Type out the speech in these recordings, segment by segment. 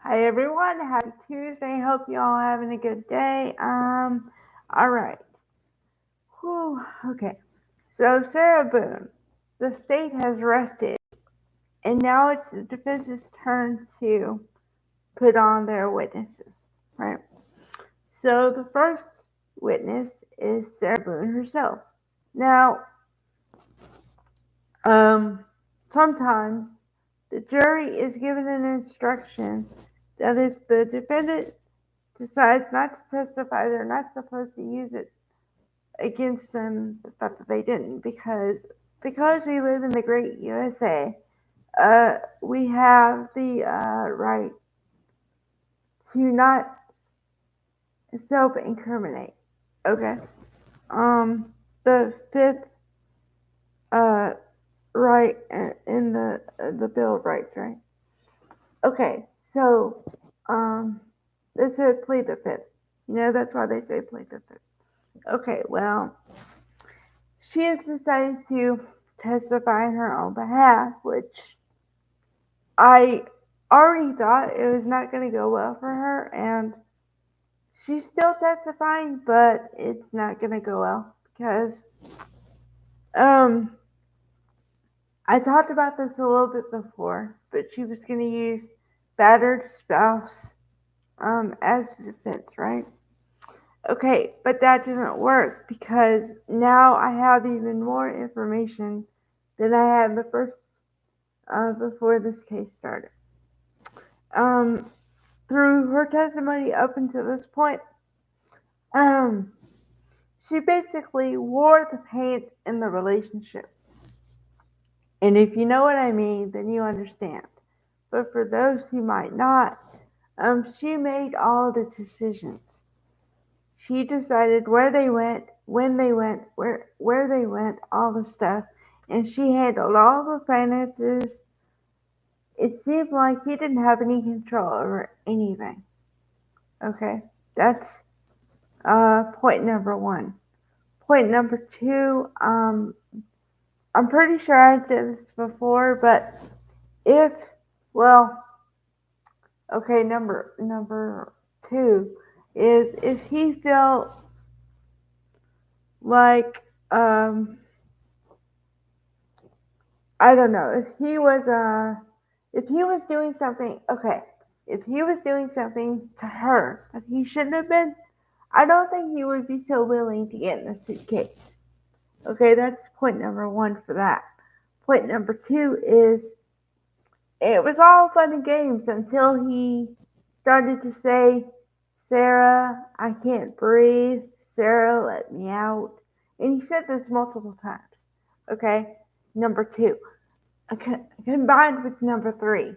Hi everyone, happy Tuesday. Hope you all having a good day. All right. Whew, okay. So Sarah Boone, the state has arrested, and now it's the defense's turn to put on their witnesses, right? So the first witness is Sarah Boone herself. Now, sometimes the jury is given an instruction that if the defendant decides not to testify, they're not supposed to use it against them, the fact that they didn't, because we live in the great USA. We have the right to not self-incriminate. Okay. The fifth uh, right in the Bill of Rights, right? Okay. So this is plead the fifth. That's why they say plead the fifth. Okay. Well, she has decided to testify in her own behalf, which I already thought it was not going to go well for her, and she's still testifying, but it's not going to go well because um I talked about this a little bit before, but she was going to use battered spouse as defense, right? Okay, but that didn't work because now I have even more information than I had the first before this case started. Um, Through her testimony up until this point, um, she basically wore the pants in the relationship. And if you know what I mean, then you understand. But for those who might not, she made all the decisions. She decided where they went, when they went, where they went, all the stuff, and she handled all the finances. It seemed like he didn't have any control over anything. Okay, that's point number one. Point number two, I'm pretty sure I said this before, but if, well, okay, number two is if he felt like, I don't know, if he was doing something, okay, if he was doing something to her that he shouldn't have been, I don't think he would be so willing to get in a suitcase. Okay, that's point number one for that. Point number two is it was all fun and games until he started to say, Sarah, I can't breathe. Sarah, let me out. And he said this multiple times. Okay, number two. Combined with number three.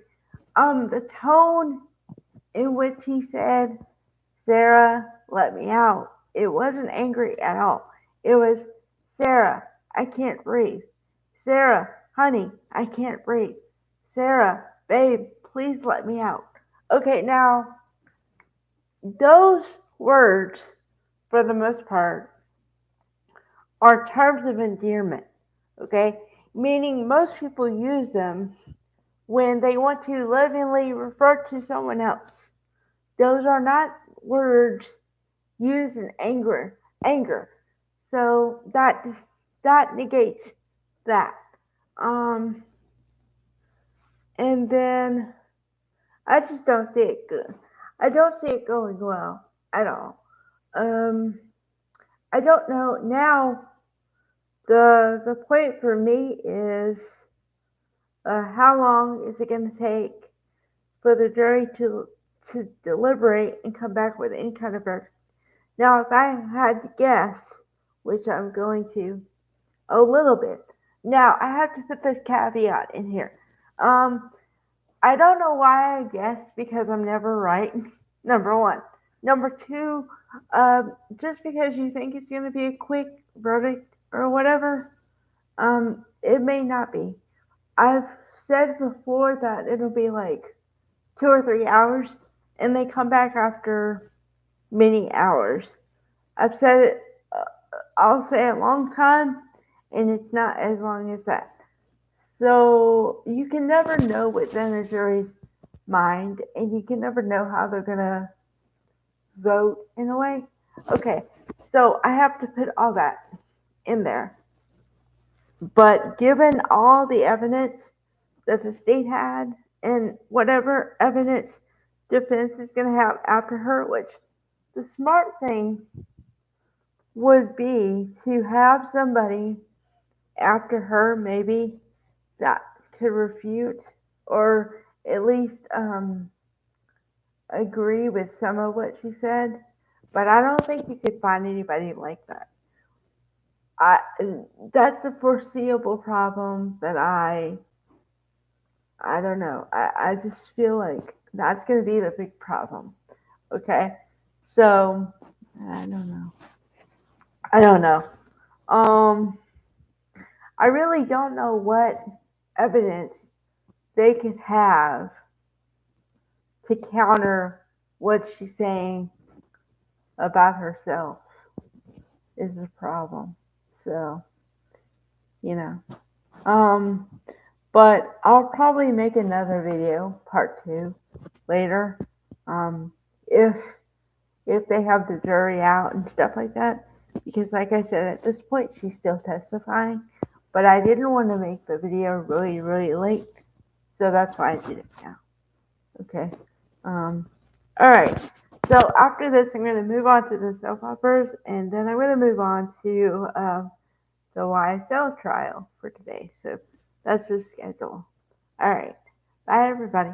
The tone in which he said, Sarah, let me out. It wasn't angry at all. It was, Sarah, I can't breathe. Sarah, honey, I can't breathe. Sarah, babe, please let me out. Okay, now, those words, for the most part, are terms of endearment. Okay? Meaning most people use them when they want to lovingly refer to someone else. Those are not words used in anger. So that negates that. Um, and then I just don't see it good. I don't see it going well at all. Um, I don't know now. The point for me is how long is it going to take for the jury to deliberate and come back with any kind of verdict? Now, if I had to guess, which I'm going to a little bit. Now, I have to put this caveat in here. Um, I don't know why I guess because I'm never right. Number one. Number two, just because you think it's going to be a quick verdict or whatever, it may not be. I've said before that it'll be like 2 or 3 hours, and they come back after many hours. I've said it, I'll say a long time, and it's not as long as that. So you can never know what's in a jury's mind, and you can never know how they're gonna vote in a way. Okay, so I have to put all that in there. But given all the evidence that the state had and whatever evidence defense is going to have after her, which the smart thing would be to have somebody after her maybe that could refute or at least agree with some of what she said. But I don't think you could find anybody like that. I that's a foreseeable problem that I don't know. I just feel like that's going to be the big problem. Okay. So, I don't know. I don't know. Um, I really don't know what evidence they could have to counter what she's saying about herself is the problem. So, you know. Um, but I'll probably make another video, part two, later. Um, if they have the jury out and stuff like that. Because, like I said, at this point, she's still testifying. But I didn't want to make the video really, really late. So that's why I did it now. Okay. All right. So after this, I'm going to move on to the soap operas. And then I'm going to move on to the YSL trial for today. So that's the schedule. All right. Bye, everybody.